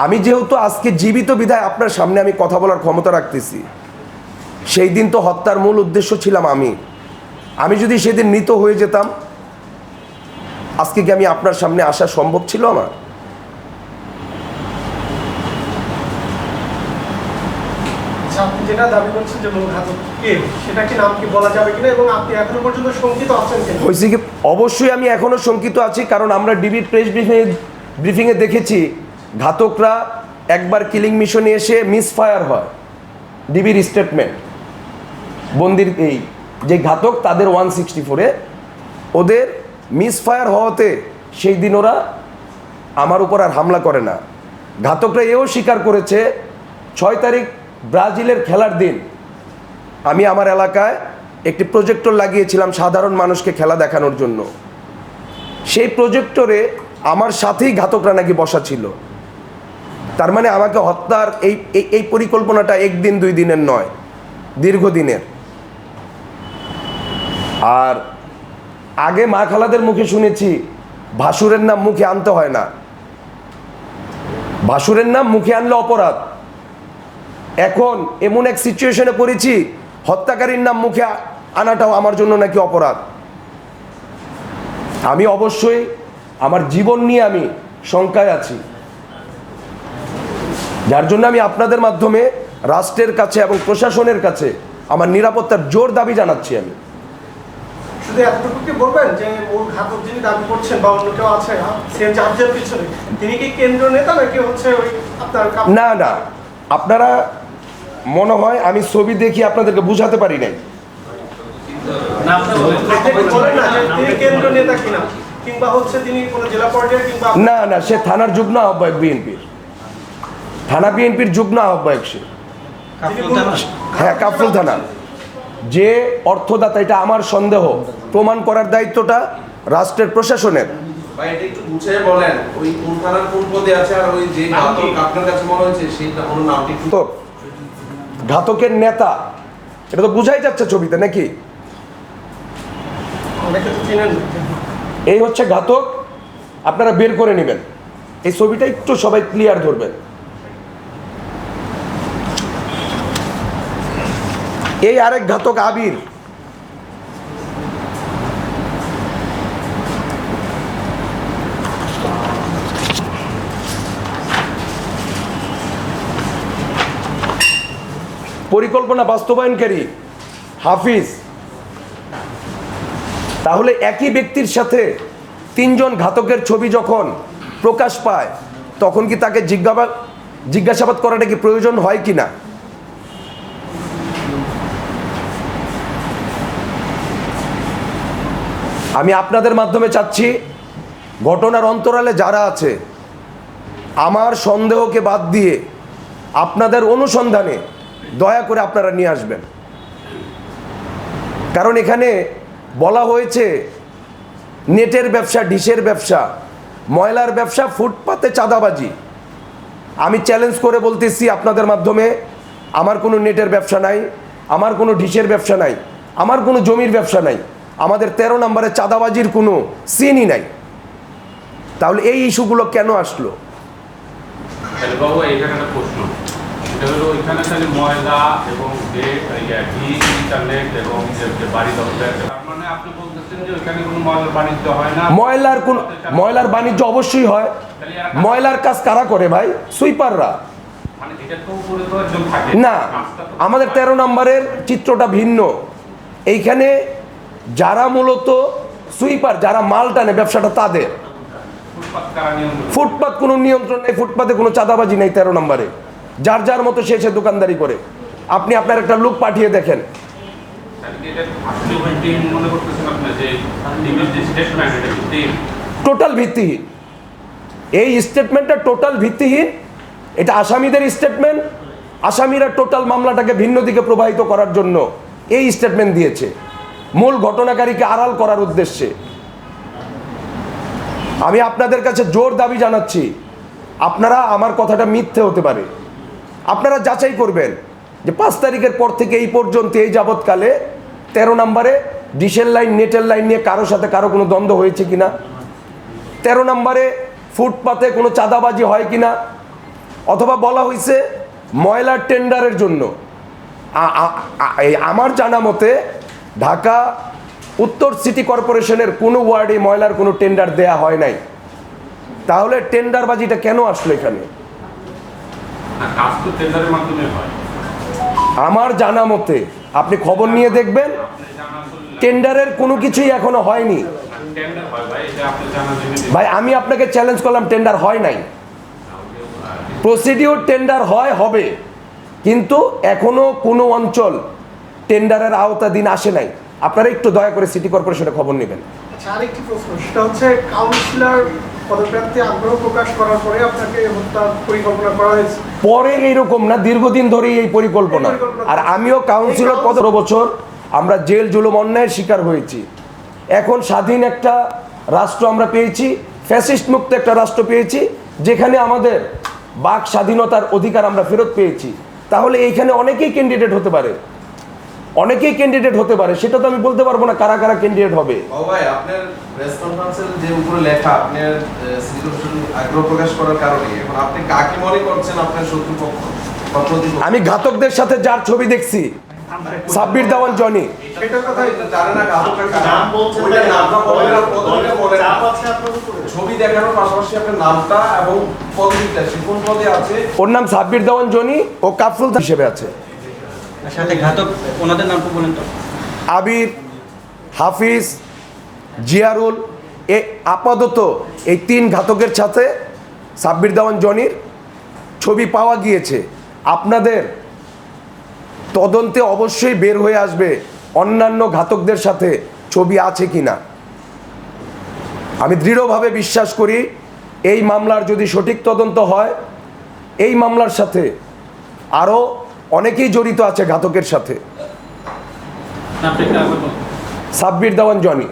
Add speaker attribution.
Speaker 1: আমি যেহেতু আজকে জীবিত বিধায় আপনার সামনে আমি কথা বলার ক্ষমতা রাখতেছি, সেই দিন তো হত্যার মূল উদ্দেশ্য ছিলাম আমি যদি সেদিন মৃত হয়ে যেতাম, আজকে কি আমি আপনার সামনে আসা সম্ভব ছিল আমার?
Speaker 2: আপনি যেটা দাবি করছেন যে মূল ঘাতক কে, সেটা কি নাম কি বলা যাবে কিনা, এবং আপনি এখনো পর্যন্ত শঙ্কিত আছেন কিনা?
Speaker 1: হয়েছে কি, অবশ্যই আমি এখনো শঙ্কিত আছি, কারণ আমরা ডিবির প্রেস ব্রিফিংয়ে দেখেছি ঘাতকরা একবার কিলিং মিশনে এসে মিসফায়ার হয়। ডিবির স্টেটমেন্ট, বন্দির এই যে ঘাতক তাদের 164-এ ওদের মিসফায়ার হওয়াতে সেই দিন ওরা আমার উপর আর হামলা করে না। ঘাতকরা এও স্বীকার করেছে 6 তারিখ ব্রাজিলের খেলার দিন আমি আমার এলাকায় একটি প্রজেক্টর লাগিয়েছিলাম সাধারণ মানুষকে খেলা দেখানোর জন্য। সেই প্রজেক্টরে আমার সাথেই ঘাতকরা নাকি বসা ছিল। তার মানে আমাকে হত্যার এই পরিকল্পনাটা একদিন 2 দিনের নয়, দীর্ঘদিনের। আর আগে মা খালাদের মুখে শুনেছি ভাসুরের নাম মুখে আনতে হয় না, ভাসুরের নাম মুখে আনলে অপরাধ। এখন এমন এক সিচুয়েশনে পড়েছি হত্যাকারীর নাম মুখে আনাটাও আমার জন্য নাকি অপরাধ। আমি অবশ্যই আমার জীবন নিয়ে আমি শঙ্কায় আছি, যার জন্য আমি আপনাদের মাধ্যমে রাষ্ট্রের কাছে এবং প্রশাসনের কাছে আমার নিরাপত্তার জোর দাবি জানাচ্ছি। আমি
Speaker 2: শুধু এতটুকু কি বলবেন যে মূল ঘাতক যিনি দাবি করছেন বা অন্য কেউ আছে সিএনজি আফজার পিছনে, তিনি কি কেন্দ্র নেতা নাকি হচ্ছে ওই আপনার?
Speaker 1: না না, আপনারা মনে হয় আমি ছবি দেখি আপনাদেরকে বুঝাতে পারি নাই। না না, সে থানার যুগ্ম আহ্বায়ক বিএনপির, থানা বিএনপির যুগ্ম আহ্বায়ক সে। হ্যাঁ, কাফরুল থানা যে অর্থদাতা, এটা আমার সন্দেহ, প্রমাণ করার দায়িত্বটা রাষ্ট্রের প্রশাসনের। ঘাতকের নেতা এটা তো বুঝাই যাচ্ছে ছবিতে নাকি? এই হচ্ছে ঘাতক, আপনারা বের করে নেবেন। এই ছবিটা একটু সবাই ক্লিয়ার ধরবেন। এই আরেক ঘাতক আবির, পরিকল্পনা বাস্তবায়নকারী হাফিজ। তাহলে একই ব্যক্তির সাথে 3 জন ঘাতকের ছবি যখন প্রকাশ পায়, তখন কি তাকে জিজ্ঞাসাবাদ করাটা কি প্রয়োজন হয় কি না? আমি আপনাদের মাধ্যমে চাচ্ছি ঘটনার অন্তরালে যারা আছে আমার সন্দেহকে বাদ দিয়ে আপনাদের অনুসন্ধানে দয়া করে আপনারা নিয়ে আসবেন। কারণ এখানে বলা হয়েছে নেটের ব্যবসা, ডিশের ব্যবসা, ময়লার ব্যবসা, ফুটপাতে চাঁদাবাজি। আমি চ্যালেঞ্জ করে বলতেছি আপনাদের মাধ্যমে, আমার কোনো নেটের ব্যবসা নাই, আমার কোনো ডিশের ব্যবসা নাই, আমার কোনো জমির ব্যবসা নাই, আমাদের 13 নম্বরে চাঁদাবাজির কোনো সিনই নাই। তাহলে এই ইস্যুগুলো কেন আসলো? ময়লার বাণিজ্য অবশ্যই হয়। ময়লার কাজ কারা করে ভাই? সুইপাররা। না, আমাদের 13 নম্বরের চিত্রটা ভিন্ন। এইখানে যারা মূলত সুইপার, যারা মাল টানে ব্যবসাটা তাদের। ফুটপাত কোনো নিয়ন্ত্রণ নেই, ফুটপাতে কোনো চাঁদাবাজি নেই 13 নম্বরে। যার যার মতো সে দোকানদারি করে। আপনি আপনার একটা লোক পাঠিয়ে দেখেন। টোটাল ভিত্তিহীন এই স্টেটমেন্টটা, টোটাল ভিত্তিহীন। এটা আসামিদের স্টেটমেন্ট। আসামিরা টোটাল মামলাটাকে ভিন্ন দিকে প্রবাহিত করার জন্য এই স্টেটমেন্ট দিয়েছে, মূল ঘটনাকারীকে আড়াল করার উদ্দেশ্যে। আমি আপনাদের কাছে জোর দাবি জানাচ্ছি, আপনারা, আমার কথাটা মিথ্যে হতে পারে, আপনারা যাচাই করবেন যে 5 তারিখের পর থেকে এই পর্যন্ত, এই যাবৎকালে 13 নম্বরে ডিশের লাইন, নেটের লাইন নিয়ে কারোর সাথে কারো কোনো দ্বন্দ্ব হয়েছে কিনা, 13 নম্বরে ফুটপাতে কোনো চাঁদাবাজি হয় কিনা, অথবা বলা হয়েছে ময়লার টেন্ডারের জন্য। আমার জানা মতে ঢাকা উত্তর সিটি কর্পোরেশনের কোনো ওয়ার্ডে ময়লার কোনো টেন্ডার দেয়া হয় নাই। তাহলে টেন্ডারবাজিটা কেন আসলো এখানে?
Speaker 3: কাজ তো টেন্ডারের মাধ্যমে হয়।
Speaker 1: আমার জানা মতে আপনি খবর নিয়ে দেখবেন, টেন্ডারের কোনো কিছুই এখনো হয়নি।
Speaker 3: টেন্ডার হয় ভাই, এটা আপনি জানা জেনে
Speaker 1: ভাই আমি আপনাকে চ্যালেঞ্জ করলাম, টেন্ডার হয় নাই। প্রসিডিওর টেন্ডার হবে, কিন্তু এখনো কোনো অঞ্চল টেন্ডারের আওতাধীন আসে নাই। আপনারা একটু দয়া করে সিটি কর্পোরেশনে খবর নেবেন।
Speaker 2: আচ্ছা, আরেকটি প্রশ্ন, সেটা হচ্ছে কাউন্সিলর পদপ্রার্থী আগ্রহ প্রকাশ করার পরে আপনাকে হত্যার পরিকল্পনা করা হয়েছে।
Speaker 1: পরে এইরকম না, দীর্ঘদিন ধরেই এই পরিকল্পনা। আর আমিও কাউন্সিলর 15 বছর আমরা জেল জুলুম অন্যায়ের শিকার হয়েছি। এখন স্বাধীন একটা রাষ্ট্র আমরা পেয়েছি, ফ্যাসিস্ট মুক্ত একটা রাষ্ট্র পেয়েছি, যেখানে আমাদের বাক স্বাধীনতার অধিকার আমরা ফেরত পেয়েছি। তাহলে এইখানে অনেকেই ক্যান্ডিডেট হতে পারে, সেটা তো আমি বলতে পারবো না কারা কারা ক্যান্ডিডেট হবে।
Speaker 4: ও ভাই, আপনার প্রেস কনফারেন্সের যে উপরে লেখা আপনার সিটি কর্পোরেশন আগ্রহ প্রকাশ করার কারণে এখন আপনি কাকে মনে করছেন আপনার শত্রুপক্ষ বা প্রতিপক্ষ?
Speaker 1: আমি ঘাতকদের সাথে যার ছবি দেখছি, সাব্বির দেওয়ান জনি।
Speaker 2: সেটার কথাই
Speaker 4: জানে না ঘাতকটা কারা?
Speaker 5: নাম বলছেন
Speaker 4: ওইটার
Speaker 5: না,
Speaker 4: নামটা বলেন না, পদবিটা বলেন না।
Speaker 5: চাপ আছে আপনার উপরে।
Speaker 4: ছবি দেখানোর পাশাপাশি আপনার নামটা এবং পদবিটা সে কোন পদে আছে।
Speaker 1: ওর নাম সাব্বির দেওয়ান জনি, ও কাফরুল হিসেবে আছে।
Speaker 6: সাথে ঘাতক ওনাদের নামটা বলেন তো।
Speaker 1: আবির, হাফিজ, জিয়ারুল, আপাতত এই 3 ঘাতকের সাথে সাব্বির দেওয়ান জনির ছবি পাওয়া গিয়েছে। আপনাদের তদন্তে অবশ্যই বের হয়ে আসবে অন্যান্য ঘাতকদের সাথে ছবি আছে কিনা। আমি দৃঢ়ভাবে বিশ্বাস করি এই মামলার যদি সঠিক তদন্ত হয়, এই মামলার সাথে আরও অনেকেই জড়িত আছে ঘাতকের সাথে।
Speaker 6: আপনি একটা আবার বলুন।
Speaker 1: সাব্বির দেওয়ান জনি।